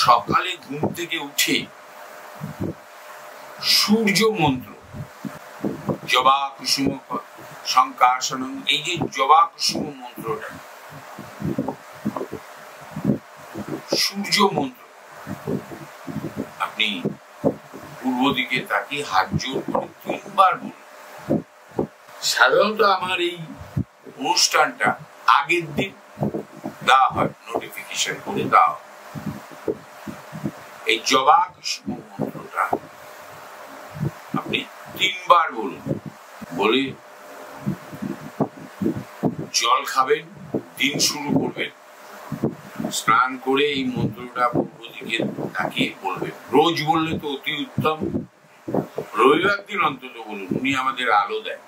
সকালে ঘুম থেকে উঠে সূর্য মন্ত্র, জবা কুসুম সংকাশনম, এই যে জবা কুসুম মন্ত্রটা, সূর্য মন্ত্র, আপনি পূর্ব দিকে তাকিয়ে হাত জোর করে 3 বার বলুন। সাধারণত আমার এই অনুষ্ঠানটা আগের দিন দেওয়া হয়, নোটিফিকেশন করে দেওয়া হয়। এই জবা কুসুম মন্ত্রটা আপনি 3 বার বলুন, বলে জল খাবেন, দিন শুরু করবেন। স্নান করে এই মন্ত্রটা পূর্ব দিকে তাকিয়ে বলবেন। রোজ বললে তো অতি উত্তম, রবিবার দিন অন্তত বলুন, উনি আমাদের আলো দেন।